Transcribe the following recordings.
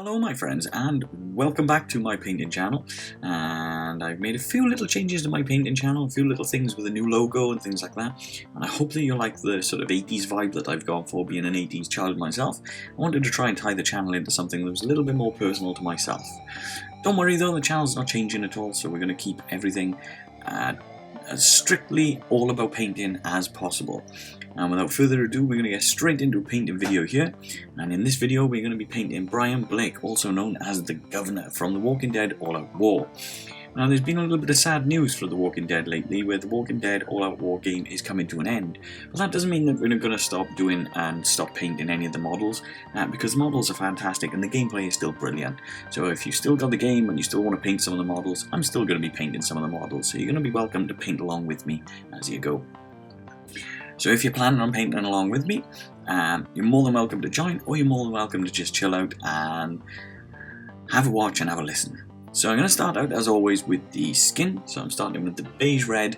Hello my friends, and welcome back to my painting channel. And I've made a few little changes to my painting channel, a few little things with a new logo and things like that, and I hope that you like the sort of 80s vibe that I've gone for, being an 80s child myself. I wanted to try and tie the channel into something that was a little bit more personal to myself. Don't worry though, the channel's not changing at all, so we're going to keep everything as strictly all about painting as possible. And without further ado, we're going to get straight into a painting video here. And in this video, we're going to be painting Brian Blake, also known as the Governor from The Walking Dead All Out War. Now, there's been a little bit of sad news for The Walking Dead lately, where The Walking Dead All Out War game is coming to an end. But that doesn't mean that we're going to stop doing and stop painting any of the models, because the models are fantastic and the gameplay is still brilliant. So if you've still got the game and you still want to paint some of the models, I'm still going to be painting some of the models. So you're going to be welcome to paint along with me as you go. So if you're planning on painting along with me, you're more than welcome to join, or you're more than welcome to just chill out and have a watch and have a listen. So I'm going to start out as always with the skin. So I'm starting with the beige red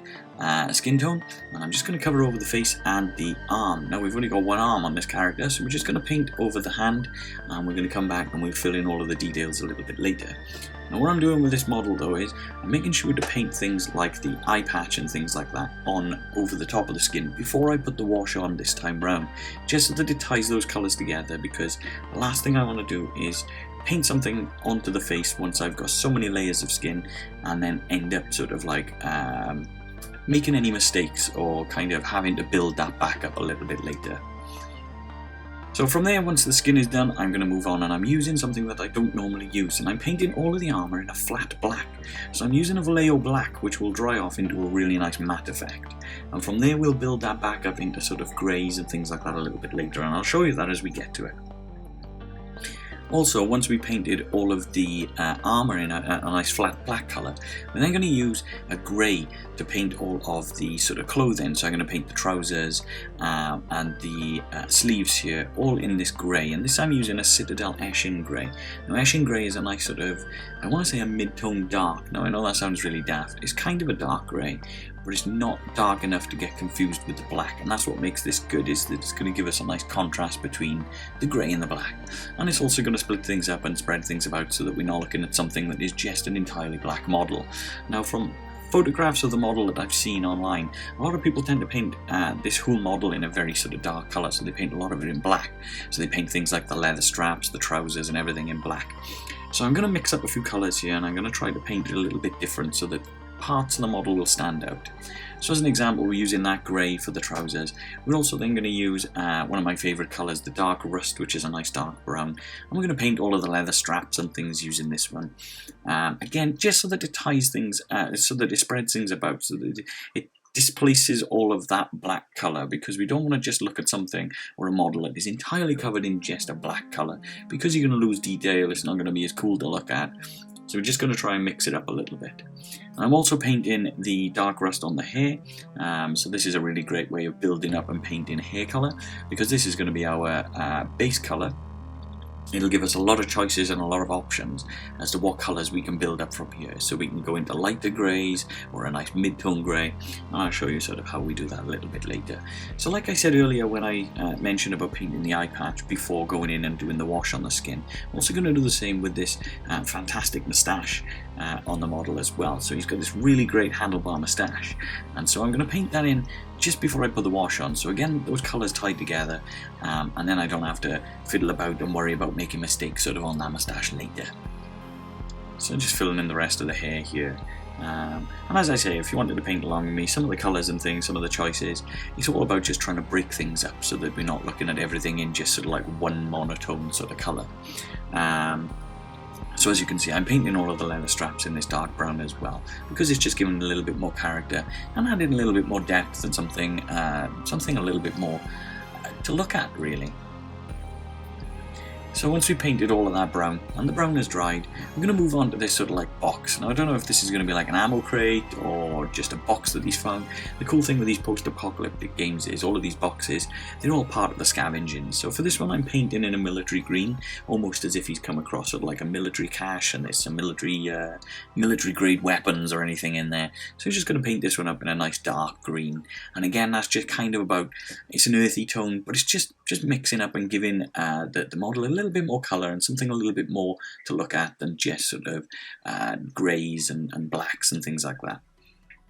skin tone, and I'm just going to cover over the face and the arm. Now we've only got one arm on this character, so we're just going to paint over the hand, and we're going to come back and we'll fill in all of the details a little bit later. Now what I'm doing with this model though is I'm making sure to paint things like the eye patch and things like that on over the top of the skin before I put the wash on this time round, just so that it ties those colours together, because the last thing I want to do is paint something onto the face once I've got so many layers of skin and then end up sort of like making any mistakes or kind of having to build that back up a little bit later. So from there, once the skin is done, I'm going to move on, and I'm using something that I don't normally use, and I'm painting all of the armour in a flat black. So I'm using a bellow black, which will dry off into a really nice matte effect. And from there we'll build that back up into sort of greys and things like that a little bit later, and I'll show you that as we get to it. Also, once we painted all of the armour in a nice flat black colour, we're then going to use a grey to paint all of the sort of clothing. So I'm going to paint the trousers and the sleeves here, all in this grey. And this I'm using a Citadel Eshin grey. Now Eshin grey is a nice sort of, I want to say a mid-tone dark. Now I know that sounds really daft. It's kind of a dark grey, but it's not dark enough to get confused with the black, and that's what makes this good, is that it's going to give us a nice contrast between the grey and the black. And it's also going to split things up and spread things about so that we're not looking at something that is just an entirely black model. Now from photographs of the model that I've seen online, a lot of people tend to paint this whole model in a very sort of dark colour, so they paint a lot of it in black. So they paint things like the leather straps, the trousers and everything in black. So I'm going to mix up a few colours here, and I'm going to try to paint it a little bit different so that parts of the model will stand out. So as an example, we're using that grey for the trousers. We're also then going to use one of my favourite colours, the dark rust, which is a nice dark brown. And we're going to paint all of the leather straps and things using this one. Again, just so that it ties things, so that it spreads things about, so that it displaces all of that black colour, because we don't want to just look at something or a model that is entirely covered in just a black colour, because you're going to lose detail. It's not going to be as cool to look at. So we're just going to try and mix it up a little bit. And I'm also painting the dark rust on the hair. So this is a really great way of building up and painting hair colour, because this is going to be our base colour. It'll give us a lot of choices and a lot of options as to what colours we can build up from here. So we can go into lighter greys or a nice mid-tone grey, and I'll show you sort of how we do that a little bit later. So like I said earlier when I mentioned about painting the eye patch before going in and doing the wash on the skin, I'm also going to do the same with this fantastic moustache on the model as well. So he's got this really great handlebar moustache, and so I'm going to paint that in just before I put the wash on. So again, those colours tied together, and then I don't have to fiddle about and worry about making mistakes sort of on that moustache later. So just filling in the rest of the hair here. And as I say, if you wanted to paint along with me, some of the colours and things, some of the choices, it's all about just trying to break things up so that we're not looking at everything in just sort of like one monotone sort of colour. So as you can see, I'm painting all of the leather straps in this dark brown as well, because it's just giving a little bit more character and adding a little bit more depth and something a little bit more to look at, really. So once we painted all of that brown, and the brown is dried, we're going to move on to this sort of like box. Now I don't know if this is going to be like an ammo crate or just a box that he's found. The cool thing with these post-apocalyptic games is all of these boxes, they're all part of the scavenging. So for this one I'm painting in a military green, almost as if he's come across sort of like a military cache and there's some military grade weapons or anything in there. So he's just going to paint this one up in a nice dark green. And again, that's just kind of about, it's an earthy tone, but it's just just mixing up and giving the model a little bit more colour and something a little bit more to look at than just sort of greys and blacks and things like that.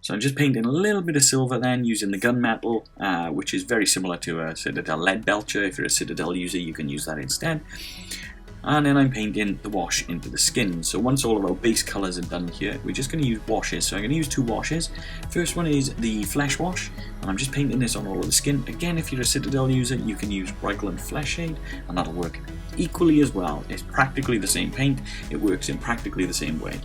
So I'm just painting a little bit of silver then using the gunmetal, which is very similar to a Citadel lead belcher. If you're a Citadel user, you can use that instead. And then I'm painting the wash into the skin. So once all of our base colours are done here, we're just going to use washes. So I'm going to use 2 washes. First one is the flesh wash, and I'm just painting this on all of the skin. Again, if you're a Citadel user, you can use Reikland Flesh Shade, and that'll work equally as well. It's practically the same paint. It works in practically the same way.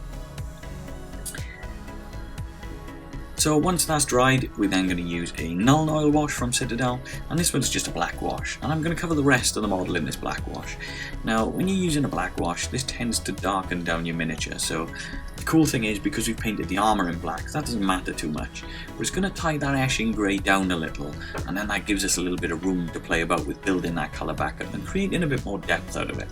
So once that's dried, we're then going to use a Nuln Oil wash from Citadel, and this one's just a black wash, and I'm going to cover the rest of the model in this black wash. Now, when you're using a black wash, this tends to darken down your miniature, so the cool thing is, because we've painted the armour in black, that doesn't matter too much. We're just going to tie that ashing grey down a little, and then that gives us a little bit of room to play about with building that colour back up and creating a bit more depth out of it.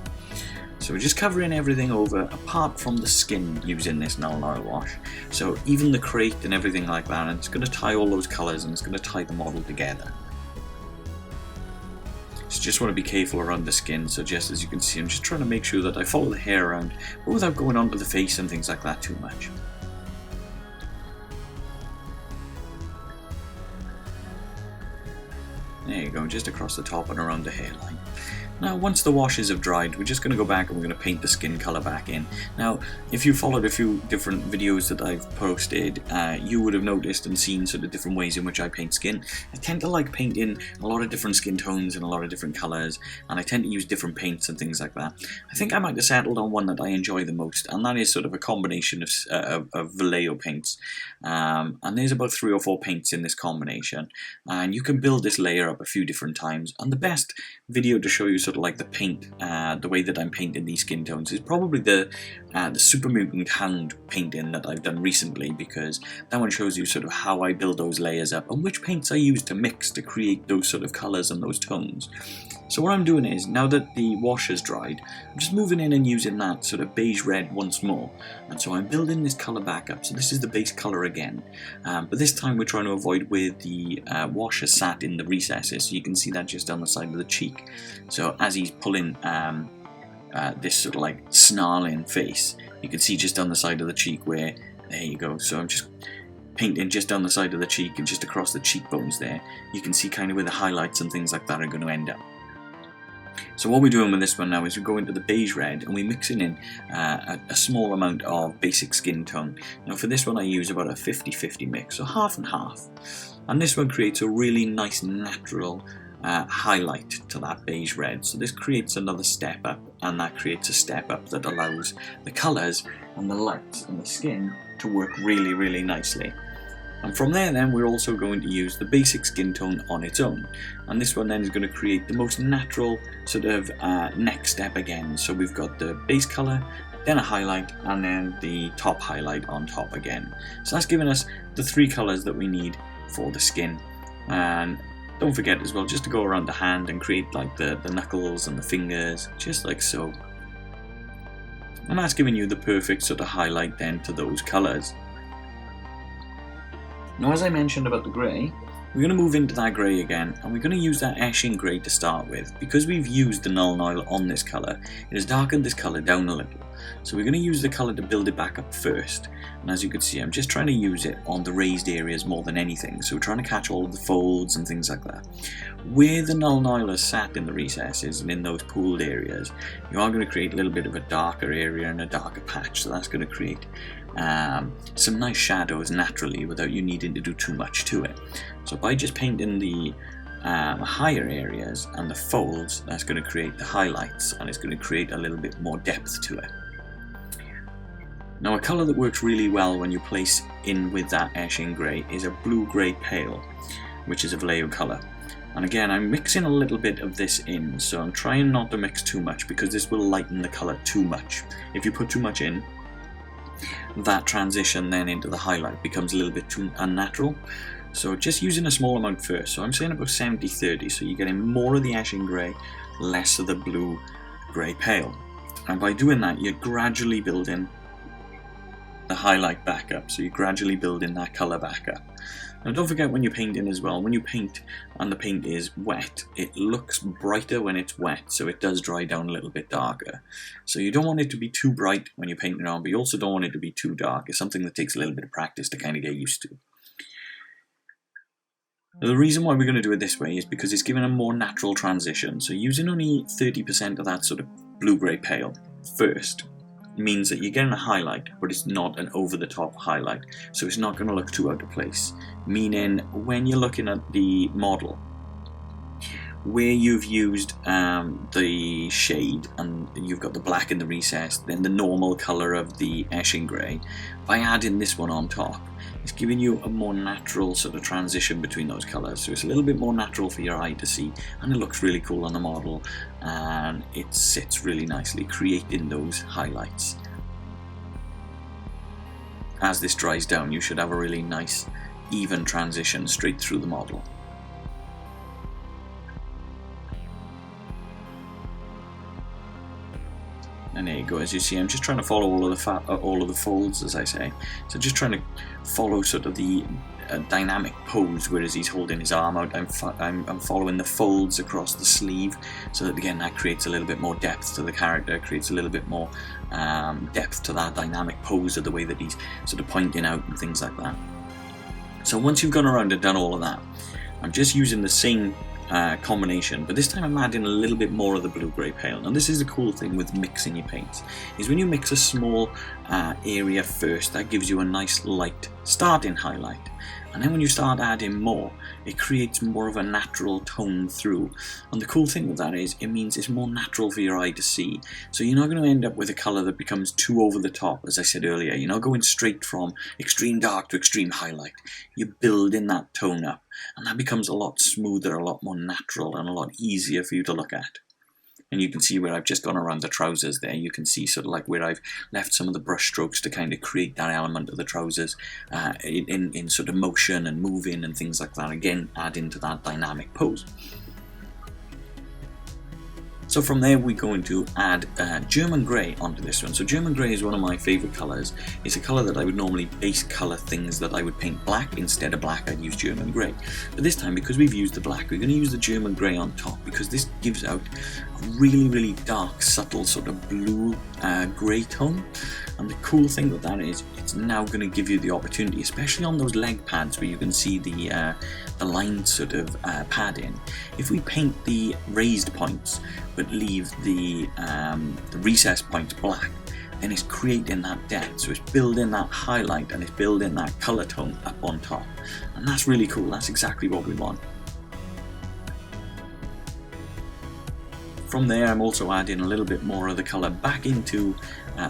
So we're just covering everything over apart from the skin using this Nuln Oil wash. So even the crate and everything like that, and it's going to tie all those colours and it's going to tie the model together. So just want to be careful around the skin, so just as you can see I'm just trying to make sure that I follow the hair around, but without going onto the face and things like that too much. There you go, just across the top and around the hairline. Now once the washes have dried, we're just going to go back and we're going to paint the skin colour back in. Now if you followed a few different videos that I've posted, you would have noticed and seen sort of different ways in which I paint skin. I tend to like painting a lot of different skin tones and a lot of different colours, and I tend to use different paints and things like that. I think I might have settled on one that I enjoy the most, and that is sort of a combination of Vallejo paints. And there's about 3 or 4 paints in this combination, and you can build this layer up a few different times, and the best video to show you sort of like the paint, the way that I'm painting these skin tones, is probably the Super Mutant Hound painting that I've done recently, because that one shows you sort of how I build those layers up and which paints I use to mix to create those sort of colours and those tones. So what I'm doing is, now that the wash has dried, I'm just moving in and using that sort of beige red once more, and so I'm building this colour back up. So this is the base colour again, but this time we're trying to avoid where the wash has sat in the recesses, so you can see that just down the side of the cheek. So as he's pulling this sort of like snarling face, you can see just down the side of the cheek where, there you go, so I'm just painting just down the side of the cheek and just across the cheekbones there. You can see kind of where the highlights and things like that are going to end up. So what we're doing with this one now is we go into the beige red and we're mixing in a small amount of basic skin tone. Now for this one I use about a 50-50 mix, so half and half. And this one creates a really nice natural highlight to that beige red. So this creates another step up, and that creates a step up that allows the colours and the lights and the skin to work really, really nicely. And from there then we're also going to use the basic skin tone on its own, and this one then is going to create the most natural sort of next step again. So we've got the base colour, then a highlight, and then the top highlight on top again. So that's giving us the 3 colours that we need for the skin. And don't forget as well just to go around the hand and create like the knuckles and the fingers, just like so. And that's giving you the perfect sort of highlight then to those colours. Now as I mentioned about the grey, we're going to move into that grey again, and we're going to use that ashing grey to start with. Because we've used the Nuln Oil on this colour, it has darkened this colour down a little. So we're going to use the colour to build it back up first. And as you can see, I'm just trying to use it on the raised areas more than anything. So we're trying to catch all of the folds and things like that. Where the Nuln Oil has sat in the recesses and in those pooled areas, you are going to create a little bit of a darker area and a darker patch. So that's going to create some nice shadows naturally without you needing to do too much to it. So by just painting the higher areas and the folds, that's going to create the highlights, and it's going to create a little bit more depth to it. Now a colour that works really well when you place in with that ashing grey is a blue-grey pale, which is a Vallejo colour. And again, I'm mixing a little bit of this in, so I'm trying not to mix too much because this will lighten the colour too much. If you put too much in, that transition then into the highlight becomes a little bit too unnatural. So just using a small amount first. So I'm saying about 70-30, so you're getting more of the ashing grey, less of the blue-grey pale. And by doing that, you're gradually building the highlight back up, so you're gradually building that colour back up. Now don't forget when you're painting as well, when you paint and the paint is wet, it looks brighter when it's wet, so it does dry down a little bit darker. So you don't want it to be too bright when you're painting on, but you also don't want it to be too dark. It's something that takes a little bit of practice to kind of get used to. Now, the reason why we're going to do it this way is because it's giving a more natural transition. So using only 30% of that sort of blue-grey pale first means that you're getting a highlight, but it's not an over-the-top highlight, so it's not going to look too out of place. Meaning, when you're looking at the model, where you've used the shade and you've got the black in the recess, then the normal colour of the Eshin grey, by adding this one on top, it's giving you a more natural sort of transition between those colours. So it's a little bit more natural for your eye to see, and it looks really cool on the model, and it sits really nicely, creating those highlights. As this dries down, you should have a really nice, even transition straight through the model. And there you go. As you see, I'm just trying to follow all of the folds, as I say. So just trying to follow sort of the dynamic pose, whereas he's holding his arm out. I'm following the folds across the sleeve, so that again that creates a little bit more depth to the character, creates a little bit more depth to that dynamic pose of the way that he's sort of pointing out and things like that. So once you've gone around and done all of that, I'm just using the same combination, but this time I'm adding a little bit more of the blue-grey pale. Now this is the cool thing with mixing your paints, is when you mix a small area first, that gives you a nice light starting highlight, and then when you start adding more, it creates more of a natural tone through. And the cool thing with that is, it means it's more natural for your eye to see, so you're not going to end up with a colour that becomes too over the top. As I said earlier, you're not going straight from extreme dark to extreme highlight. You're building that tone up, and that becomes a lot smoother, a lot more natural, and a lot easier for you to look at. And you can see where I've just gone around the trousers there. You can see sort of like where I've left some of the brush strokes to kind of create that element of the trousers in sort of motion and moving and things like that. Again, add into that dynamic pose. So from there we're going to add German grey onto this one. So German grey is one of my favourite colours. It's a colour that I would normally base colour things that I would paint black. Instead of black, I'd use German grey. But this time, because we've used the black, we're going to use the German grey on top, because this gives out a really, really dark, subtle sort of blue grey tone. And the cool thing with that is, it's now going to give you the opportunity, especially on those leg pads where you can see the line sort of padding. If we paint the raised points but leave the recess points black, then it's creating that depth. So it's building that highlight and it's building that colour tone up on top. And that's really cool. That's exactly what we want. From there, I'm also adding a little bit more of the colour back into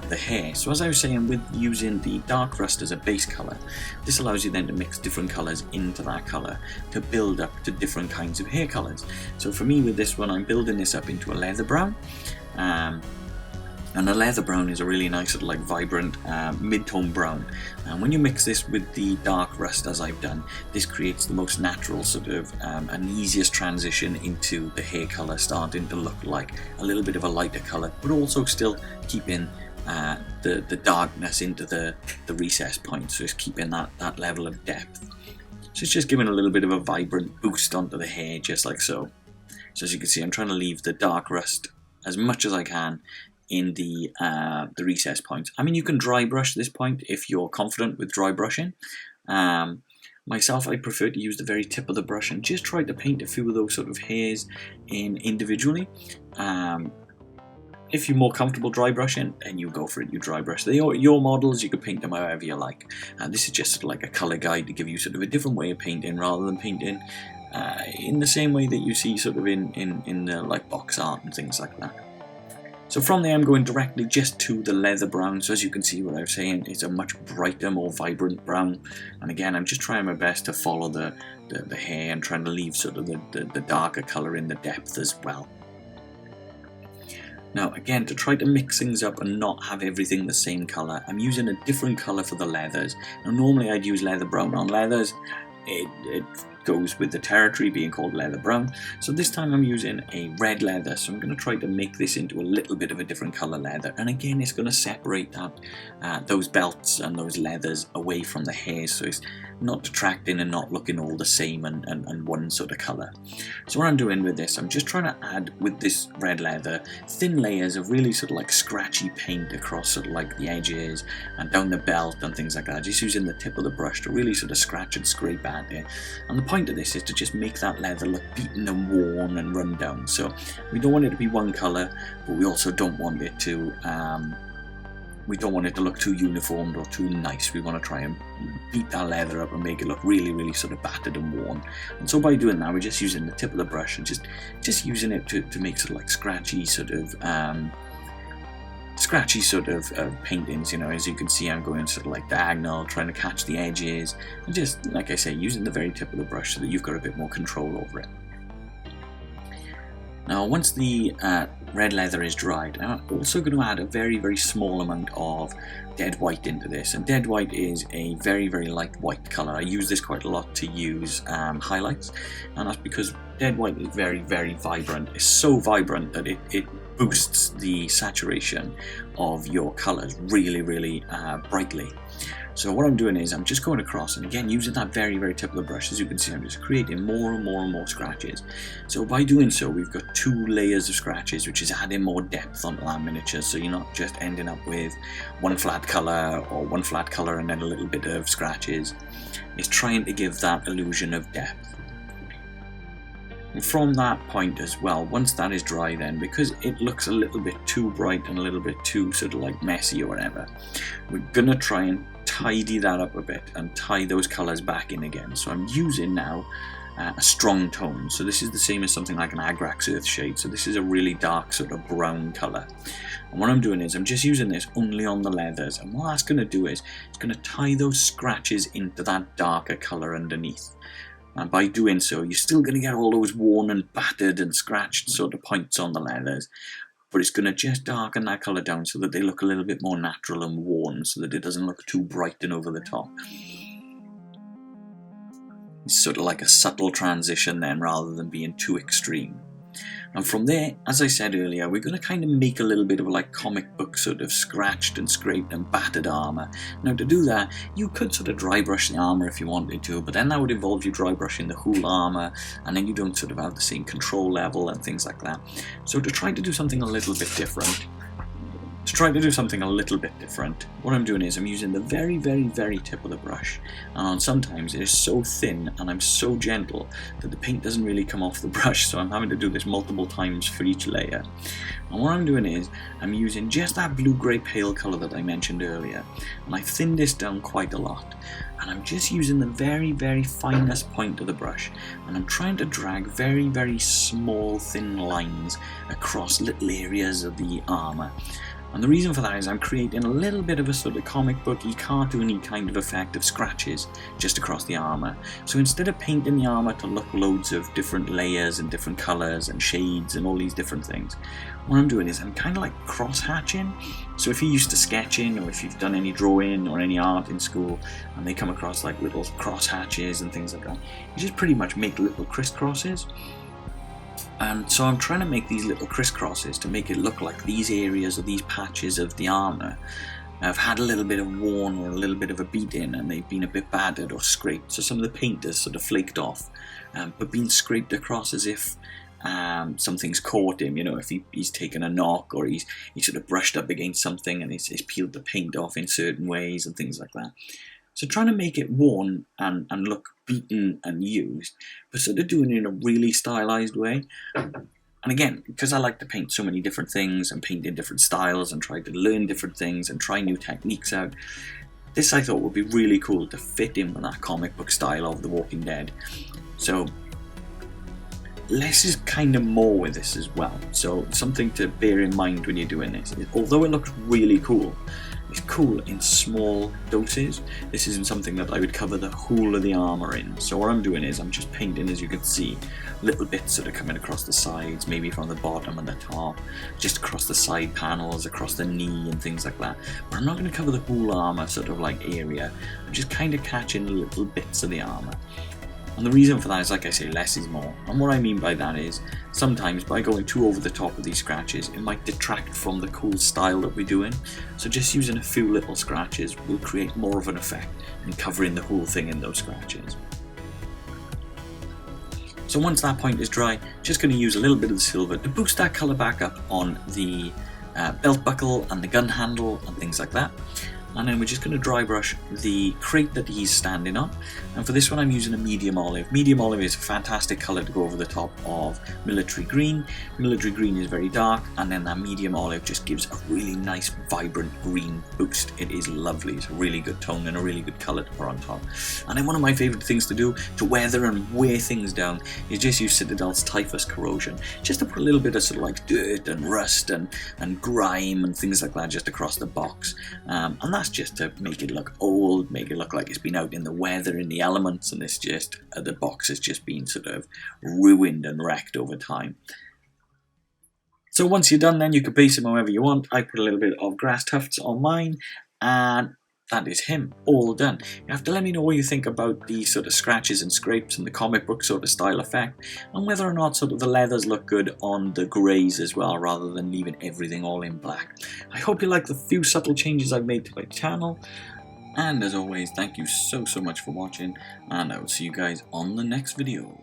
the hair. So as I was saying, with using the dark rust as a base colour, this allows you then to mix different colours into that colour to build up to different kinds of hair colours. So for me with this one, I'm building this up into a leather brown. And the leather brown is a really nice sort of like vibrant mid-tone brown. And when you mix this with the dark rust, as I've done, this creates the most natural sort of and easiest transition into the hair colour, starting to look like a little bit of a lighter colour, but also still keeping the darkness into the recess point. So it's keeping that level of depth. So it's just giving a little bit of a vibrant boost onto the hair, just like so. So as you can see, I'm trying to leave the dark rust as much as I can in the recess points. I mean, you can dry brush this point if you're confident with dry brushing. Myself, I prefer to use the very tip of the brush and just try to paint a few of those sort of hairs in individually. If you're more comfortable dry brushing, then you go for it, you dry brush. Your models, you can paint them however you like. This is just like a colour guide to give you sort of a different way of painting, rather than painting in the same way that you see sort of in the like box art and things like that. So from there, I'm going directly just to the leather brown. So as you can see, what I was saying, it's a much brighter, more vibrant brown. And again, I'm just trying my best to follow the hair and trying to leave sort of the darker colour in the depth as well. Now again, to try to mix things up and not have everything the same colour, I'm using a different colour for the leathers. Now normally I'd use leather brown on leathers, it goes with the territory being called leather brown. So this time I'm using a red leather, so I'm going to try to make this into a little bit of a different color leather, and again it's going to separate that those belts and those leathers away from the hairs, so it's not detracting and not looking all the same and one sort of color. So what I'm doing with this, I'm just trying to add with this red leather thin layers of really sort of like scratchy paint across sort of like the edges and down the belt and things like that, just using the tip of the brush to really sort of scratch and scrape at it. And the point of this is to just make that leather look beaten and worn and run down. So we don't want it to be one color, but we also don't want it to look too uniformed or too nice. We want to try and beat that leather up and make it look really, really sort of battered and worn. And so by doing that, we're just using the tip of the brush and just using it to make sort of like scratchy sort of paintings. You know, as you can see, I'm going sort of like diagonal, trying to catch the edges, and just, like I say, using the very tip of the brush so that you've got a bit more control over it. Now, once the red leather is dried, I'm also going to add a very, very small amount of dead white into this. And dead white is a very, very light white colour. I use this quite a lot to use highlights, and that's because dead white is very, very vibrant. It's so vibrant that it boosts the saturation of your colours really, really brightly. So what I'm doing is I'm just going across, and again using that very, very tip of the brush, as you can see, I'm just creating more and more and more scratches. So by doing so, we've got 2 layers of scratches, which is adding more depth onto that miniature, so you're not just ending up with one flat colour or one flat colour and then a little bit of scratches. It's trying to give that illusion of depth. And from that point as well, once that is dry then, because it looks a little bit too bright and a little bit too sort of like messy or whatever, we're gonna try and tidy that up a bit and tie those colours back in again. So I'm using now a strong tone. So this is the same as something like an Agrax Earth shade. So this is a really dark sort of brown colour. And what I'm doing is I'm just using this only on the leathers. And what that's going to do is it's going to tie those scratches into that darker colour underneath. And by doing so, you're still going to get all those worn and battered and scratched sort of points on the leathers, but it's going to just darken that colour down so that they look a little bit more natural and worn, so that it doesn't look too bright and over the top. It's sort of like a subtle transition then, rather than being too extreme. And from there, as I said earlier, we're going to kind of make a little bit of like comic book sort of scratched and scraped and battered armour. Now to do that, you could sort of dry brush the armour if you wanted to, but then that would involve you dry brushing the whole armour, and then you don't sort of have the same control level and things like that. So to try to do something a little bit different, what I'm doing is I'm using the very, very, very tip of the brush, and sometimes it is so thin and I'm so gentle that the paint doesn't really come off the brush, so I'm having to do this multiple times for each layer. And what I'm doing is I'm using just that blue-grey pale colour that I mentioned earlier, and I've thinned this down quite a lot, and I'm just using the very, very finest point of the brush, and I'm trying to drag very, very small thin lines across little areas of the armour. And the reason for that is I'm creating a little bit of a sort of comic booky, cartoony kind of effect of scratches just across the armour. So instead of painting the armour to look loads of different layers and different colours and shades and all these different things, what I'm doing is I'm kind of like cross-hatching. So if you're used to sketching, or if you've done any drawing or any art in school, and they come across like little cross-hatches and things like that, you just pretty much make little crisscrosses. And so I'm trying to make these little crisscrosses to make it look like these areas or these patches of the armour have had a little bit of worn or a little bit of a beat in, and they've been a bit battered or scraped. So some of the paint has sort of flaked off, but been scraped across as if something's caught him, you know, if he's taken a knock, or he's sort of brushed up against something and he's peeled the paint off in certain ways and things like that. So trying to make it worn and look beaten and used, but sort of doing it in a really stylized way. And again, because I like to paint so many different things and paint in different styles and try to learn different things and try new techniques out, this I thought would be really cool to fit in with that comic book style of The Walking Dead. So less is kind of more with this as well. So something to bear in mind when you're doing this is, although it looks really cool, it's cool in small doses. This isn't something that I would cover the whole of the armour in. So what I'm doing is I'm just painting, as you can see, little bits that are coming across the sides, maybe from the bottom and the top, just across the side panels, across the knee and things like that. But I'm not going to cover the whole armour sort of like area. I'm just kind of catching little bits of the armour. And the reason for that is, like I say, less is more. And what I mean by that is, sometimes by going too over the top of these scratches, it might detract from the cool style that we're doing. So just using a few little scratches will create more of an effect and covering the whole thing in those scratches. So once that point is dry, just going to use a little bit of the silver to boost that colour back up on the belt buckle and the gun handle and things like that. And then we're just going to dry brush the crate that he's standing on. And for this one I'm using a medium olive. Medium olive is a fantastic colour to go over the top of military green. Military green is very dark, and then that medium olive just gives a really nice vibrant green boost. It is lovely. It's a really good tone and a really good colour to put on top. And then one of my favourite things to do to weather and wear things down is just use Citadel's Typhus Corrosion, just to put a little bit of sort of like dirt and rust and grime and things like that just across the box. And that's just to make it look old, make it look like it's been out in the weather, in the elements, and it's just the box has just been sort of ruined and wrecked over time. So once you're done, then you can base them however you want. I put a little bit of grass tufts on mine, and that is him, all done. You have to let me know what you think about the sort of scratches and scrapes and the comic book sort of style effect, and whether or not sort of the leathers look good on the greys as well, rather than leaving everything all in black. I hope you like the few subtle changes I've made to my channel, and as always, thank you so much for watching, and I will see you guys on the next video.